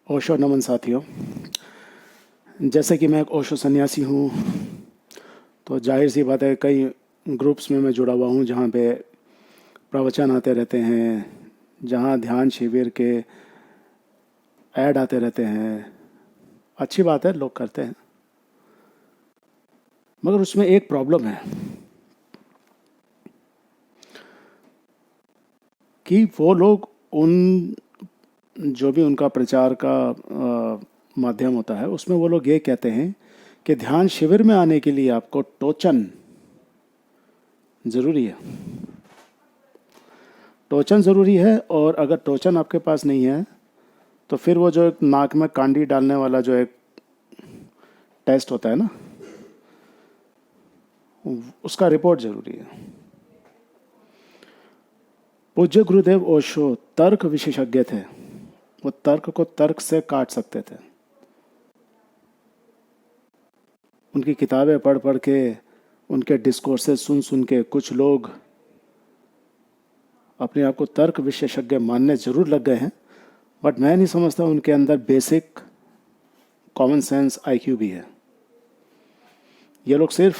ओशो नमन साथियों। जैसे कि मैं एक ओशो सन्यासी हूँ, तो जाहिर सी बात है कई ग्रुप्स में मैं जुड़ा हुआ हूँ जहाँ पे प्रवचन आते रहते हैं, जहाँ ध्यान शिविर के ऐड आते रहते हैं। अच्छी बात है, लोग करते हैं, मगर उसमें एक प्रॉब्लम है कि वो लोग उन जो भी उनका प्रचार का माध्यम होता है उसमें वो लोग ये कहते हैं कि ध्यान शिविर में आने के लिए आपको टोचन ज़रूरी है। टोचन ज़रूरी है, और अगर टोचन आपके पास नहीं है तो फिर वो जो एक नाक में कांडी डालने वाला जो एक टेस्ट होता है ना, उसका रिपोर्ट ज़रूरी है। पूज्य गुरुदेव ओशो तर्क विशेषज्ञ थे। वो तर्क को तर्क से काट सकते थे। उनकी किताबें पढ़ पढ़ के, उनके डिस्कोर्सेज सुन सुन के कुछ लोग अपने आप को तर्क विशेषज्ञ मानने ज़रूर लग गए हैं, बट मैं नहीं समझता उनके अंदर बेसिक कॉमन सेंस आईक्यू भी है। ये लोग सिर्फ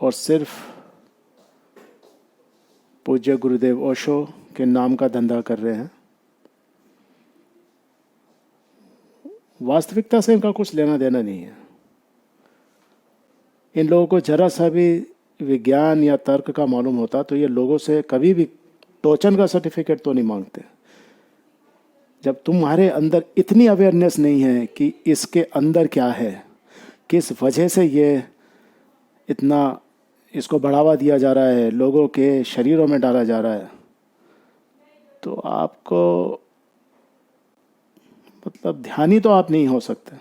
और सिर्फ पूज्य गुरुदेव ओशो के नाम का धंधा कर रहे हैं। वास्तविकता से इनका कुछ लेना देना नहीं है। इन लोगों को जरा सा भी विज्ञान या तर्क का मालूम होता तो ये लोगों से कभी भी टोचन का सर्टिफिकेट तो नहीं मांगते। जब तुम्हारे अंदर इतनी अवेयरनेस नहीं है कि इसके अंदर क्या है, किस वजह से ये इतना इसको बढ़ावा दिया जा रहा है, लोगों के शरीरों में डाला जा रहा है, तो आपको मतलब ध्यानी तो आप नहीं हो सकते।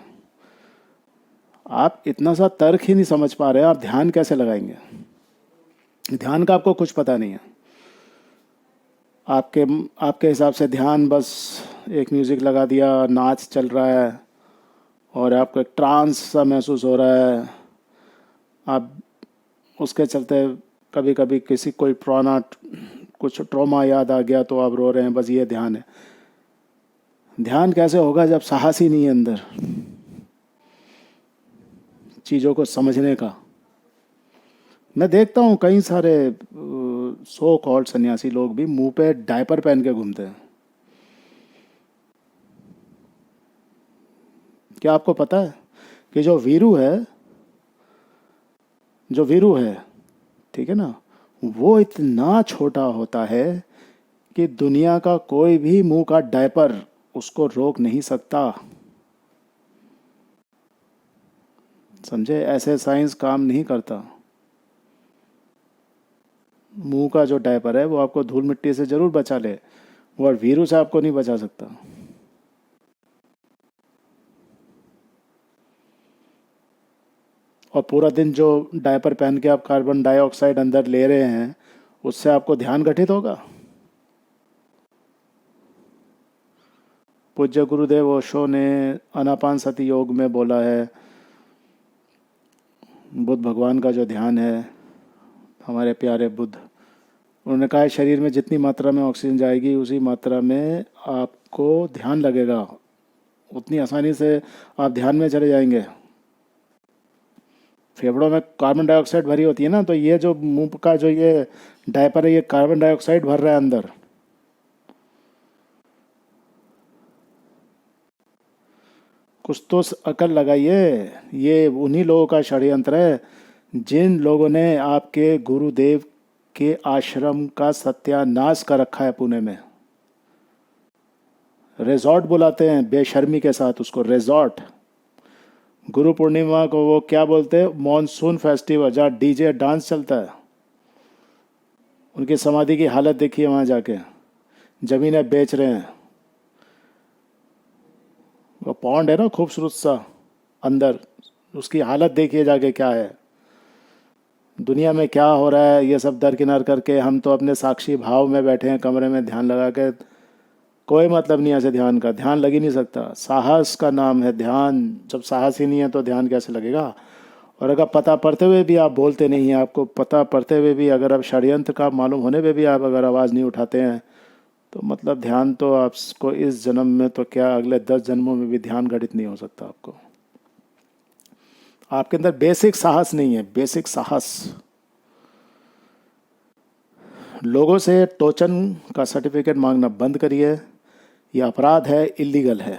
आप इतना सा तर्क ही नहीं समझ पा रहे हैं, आप ध्यान कैसे लगाएंगे? ध्यान का आपको कुछ पता नहीं है। आपके आपके हिसाब से ध्यान बस एक म्यूज़िक लगा दिया, नाच चल रहा है और आपको एक ट्रांस सा महसूस हो रहा है। आप उसके चलते कभी कभी किसी कोई पुराना कुछ ट्रॉमा याद आ गया तो आप रो रहे हैं, बस ये ध्यान है। ध्यान कैसे होगा जब साहस ही नहीं है अंदर चीज़ों को समझने का? मैं देखता हूँ कई सारे सो कॉल्ड सन्यासी लोग भी मुंह पे डायपर पहन के घूमते हैं। क्या आपको पता है कि जो वीरू है, ठीक है ना, वो इतना छोटा होता है कि दुनिया का कोई भी मुंह का डायपर उसको रोक नहीं सकता। समझे? ऐसे साइंस काम नहीं करता। मुंह का जो डायपर है वो आपको धूल मिट्टी से जरूर बचा ले, वो वीरू से आपको नहीं बचा सकता। और पूरा दिन जो डायपर पहन के आप कार्बन डाइऑक्साइड अंदर ले रहे हैं, उससे आपको ध्यान गठित होगा? पूज्य गुरुदेव ओशो ने आनापान सती योग में बोला है, बुद्ध भगवान का जो ध्यान है, हमारे प्यारे बुद्ध, उन्होंने कहा है शरीर में जितनी मात्रा में ऑक्सीजन जाएगी उसी मात्रा में आपको ध्यान लगेगा। उतनी आसानी से आप ध्यान में चले जाएंगे। फेफड़ों में कार्बन डाइऑक्साइड भरी होती है ना, तो ये जो मुंह का जो ये डायपर है, ये कार्बन डाइऑक्साइड भर रहा है अंदर। कुछ तो अकल लगाइए। ये उन्हीं लोगों का षड्यंत्र है जिन लोगों ने आपके गुरुदेव के आश्रम का सत्यानाश कर रखा है पुणे में। रिजॉर्ट बुलाते हैं बेशर्मी के साथ उसको, रिजॉर्ट। गुरु पूर्णिमा को वो क्या बोलते हैं, मॉनसून फेस्टिवल, जहाँ डीजे डांस चलता है। उनकी समाधि की हालत देखिए वहाँ जाके, जमीनें बेच रहे हैं। वो पॉन्ड है ना खूबसूरत सा अंदर, उसकी हालत देखिए जाके क्या है। दुनिया में क्या हो रहा है ये सब दरकिनार करके हम तो अपने साक्षी भाव में बैठे हैं कमरे में ध्यान लगा के। कोई मतलब नहीं ऐसे ध्यान का, ध्यान लग ही नहीं सकता। साहस का नाम है ध्यान। जब साहस ही नहीं है तो ध्यान कैसे लगेगा? और अगर पता पड़ते हुए भी आप बोलते नहीं हैं, आपको पता पड़ते हुए भी अगर आप षड्यंत्र का मालूम होने पे भी आप अगर आवाज़ नहीं उठाते हैं, तो मतलब ध्यान तो आपको इस जन्म में तो क्या अगले 10 जन्मों में भी ध्यान घटित नहीं हो सकता आपको। आपके अंदर बेसिक साहस नहीं है, बेसिक साहस। लोगों से टोचन का सर्टिफिकेट मांगना बंद करिए, यह अपराध है, इलीगल है।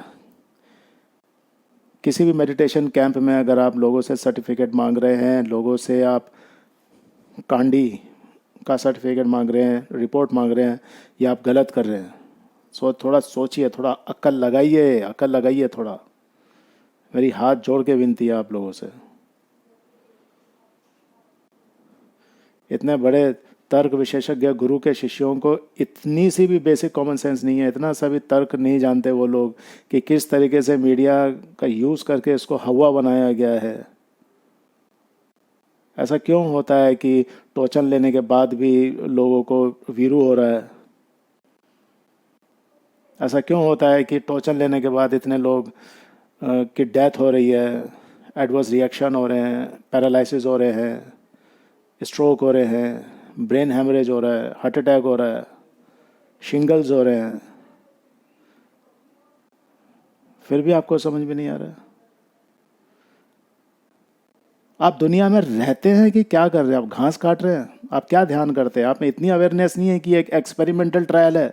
किसी भी मेडिटेशन कैंप में अगर आप लोगों से सर्टिफिकेट मांग रहे हैं, लोगों से आप कांडी का सर्टिफिकेट मांग रहे हैं, रिपोर्ट मांग रहे हैं, ये आप गलत कर रहे हैं। थोड़ा सोचिए, थोड़ा अक्ल लगाइए, अक्ल लगाइए थोड़ा। मेरी हाथ जोड़ के विनती है आप लोगों से। इतने बड़े तर्क विशेषज्ञ गुरु के शिष्यों को इतनी सी भी बेसिक कॉमन सेंस नहीं है, इतना सा भी तर्क नहीं जानते वो लोग कि किस तरीके से मीडिया का यूज़ करके इसको हवा बनाया गया है। ऐसा क्यों होता है कि टोचन लेने के बाद भी लोगों को वीरू हो रहा है? ऐसा क्यों होता है कि टोचन लेने के बाद इतने लोग की डेथ हो रही है, एडवर्स रिएक्शन हो रहे हैं, पैरालिसिस हो रहे हैं, स्ट्रोक हो रहे हैं, ब्रेन हेमरेज हो रहा है, हार्ट अटैक हो रहा है, शिंगल्स हो रहे हैं, फिर भी आपको समझ में नहीं आ रहा? आप दुनिया में रहते हैं कि क्या कर रहे हैं? आप घास काट रहे हैं? आप क्या ध्यान करते हैं? आप में इतनी अवेयरनेस नहीं है कि एक एक्सपेरिमेंटल ट्रायल है।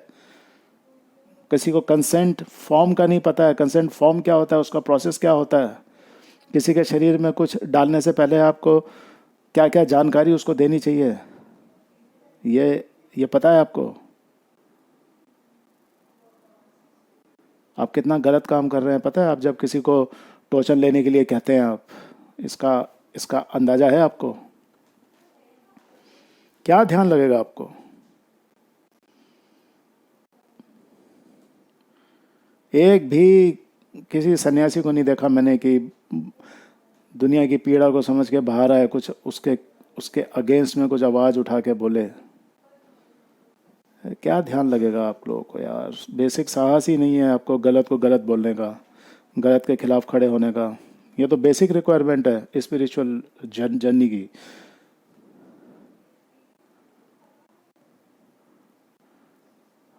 किसी को कंसेंट फॉर्म का नहीं पता है, कंसेंट फॉर्म क्या होता है, उसका प्रोसेस क्या होता है। किसी के शरीर में कुछ डालने से पहले आपको क्या क्या जानकारी उसको देनी चाहिए, ये पता है आपको? आप कितना गलत काम कर रहे हैं पता है? आप जब किसी को टोचन लेने के लिए कहते हैं, आप इसका इसका अंदाजा है आपको? क्या ध्यान लगेगा आपको? एक भी किसी सन्यासी को नहीं देखा मैंने कि दुनिया की पीड़ा को समझ के बाहर आए, कुछ उसके उसके अगेंस्ट में कुछ आवाज़ उठा के बोले। क्या ध्यान लगेगा आप लोगों को यार? बेसिक साहस ही नहीं है आपको गलत को गलत बोलने का, गलत के खिलाफ खड़े होने का। ये तो बेसिक रिक्वायरमेंट है स्पिरिचुअल जर्नी की।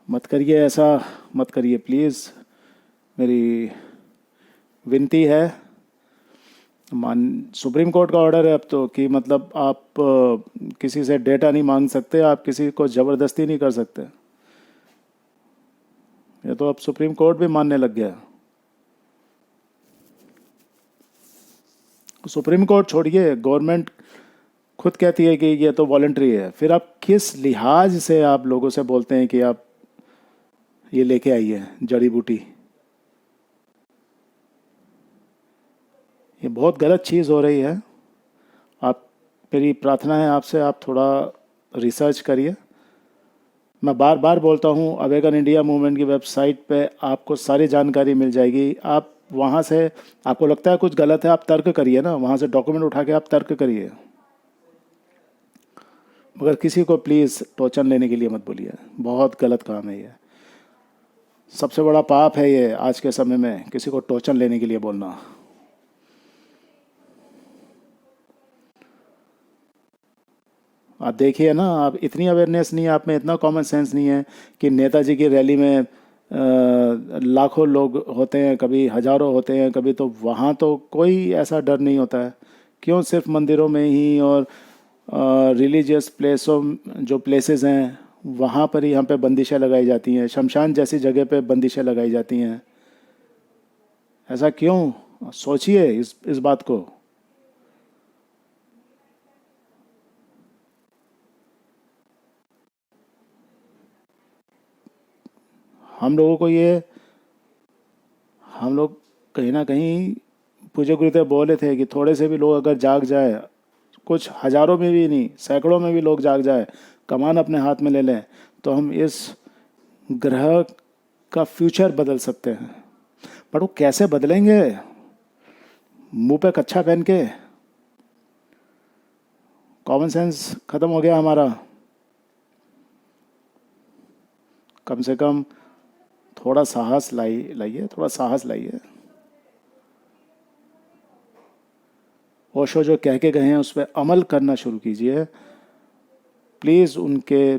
मत करिए ऐसा, मत करिए प्लीज़, मेरी विनती है। मान सुप्रीम कोर्ट का ऑर्डर है अब तो कि मतलब आप किसी से डेटा नहीं मांग सकते, आप किसी को ज़बरदस्ती नहीं कर सकते। ये तो अब सुप्रीम कोर्ट भी मानने लग गया। सुप्रीम कोर्ट छोड़िए, गवर्नमेंट खुद कहती है कि ये तो वॉलंटरी है। फिर आप किस लिहाज से आप लोगों से बोलते हैं कि आप ये लेके आइए जड़ी बूटी? ये बहुत गलत चीज़ हो रही है। आप, मेरी प्रार्थना है आपसे, आप थोड़ा रिसर्च करिए। मैं बार बार बोलता हूँ, अवेगन इंडिया मूवमेंट की वेबसाइट पे आपको सारी जानकारी मिल जाएगी। आप वहाँ से, आपको लगता है कुछ गलत है, आप तर्क करिए ना, वहाँ से डॉक्यूमेंट उठा के आप तर्क करिए, मगर किसी को प्लीज़ टोचन लेने के लिए मत बोलिए। बहुत गलत काम है ये, सबसे बड़ा पाप है ये आज के समय में, किसी को टोचन लेने के लिए बोलना। आप देखिए ना, आप इतनी अवेयरनेस नहीं है, आप में इतना कॉमन सेंस नहीं है कि नेताजी की रैली में लाखों लोग होते हैं, कभी हजारों होते हैं, कभी तो वहाँ तो कोई ऐसा डर नहीं होता है। क्यों सिर्फ मंदिरों में ही और रिलीजियस प्लेसों, जो प्लेसेस हैं वहाँ पर ही यहाँ पे बंदिशें लगाई जाती हैं, शमशान जैसी जगह पे बंदिशें लगाई जाती हैं? ऐसा क्यों? सोचिए इस बात को। हम लोगों को ये, हम लोग कहीं ना कहीं, पूज्य गुरुदेव बोले थे कि थोड़े से भी लोग अगर जाग जाए, कुछ हजारों में भी नहीं, सैकड़ों में भी लोग जाग जाए, कमान अपने हाथ में ले लें, तो हम इस ग्रह का फ्यूचर बदल सकते हैं। पर वो कैसे बदलेंगे? मुंह पे कच्छा पहन के? कॉमन सेंस खत्म हो गया हमारा। कम से कम थोड़ा साहस लाइए, थोड़ा साहस लाइए। ओशो जो कह के गए हैं उस पर अमल करना शुरू कीजिए प्लीज़। उनके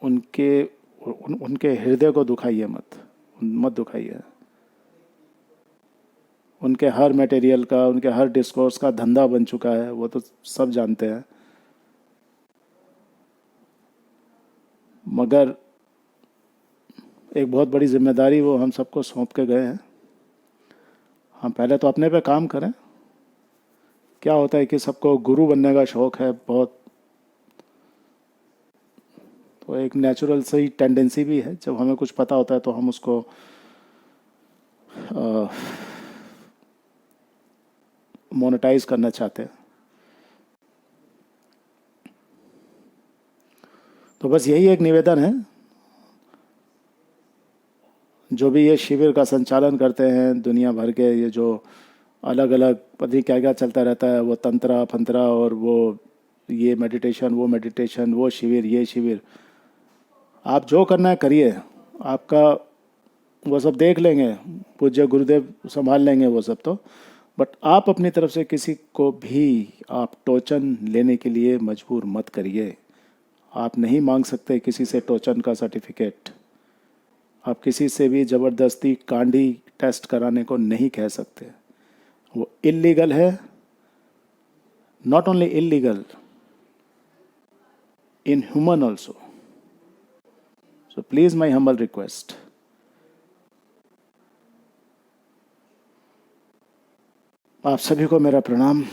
उनके उनके हृदय को दुखाइए मत, मत दुखाइए। उनके हर मटेरियल का, उनके हर डिस्कोर्स का धंधा बन चुका है, वो तो सब जानते हैं। मगर एक बहुत बड़ी जिम्मेदारी वो हम सबको सौंप के गए हैं। हम पहले तो अपने पे काम करें। क्या होता है कि सबको गुरु बनने का शौक है बहुत, तो एक नेचुरल सी टेंडेंसी भी है, जब हमें कुछ पता होता है तो हम उसको मोनेटाइज करना चाहते हैं। तो बस यही एक निवेदन है, जो भी ये शिविर का संचालन करते हैं दुनिया भर के, ये जो अलग अलग पता नहीं क्या क्या चलता रहता है, वो तंत्रा फंत्रा और वो ये मेडिटेशन वो मेडिटेशन, वो शिविर ये शिविर, आप जो करना है करिए। आपका वो सब देख लेंगे, पूज्य गुरुदेव संभाल लेंगे वो सब तो। बट आप अपनी तरफ से किसी को भी आप टोचन लेने के लिए मजबूर मत करिए। आप नहीं मांग सकते किसी से टोचन का सर्टिफिकेट। आप किसी से भी ज़बरदस्ती कांडी टेस्ट कराने को नहीं कह सकते, वो इलीगल है। Not only illegal, inhuman also. So please my humble request, आप सभी को मेरा प्रणाम।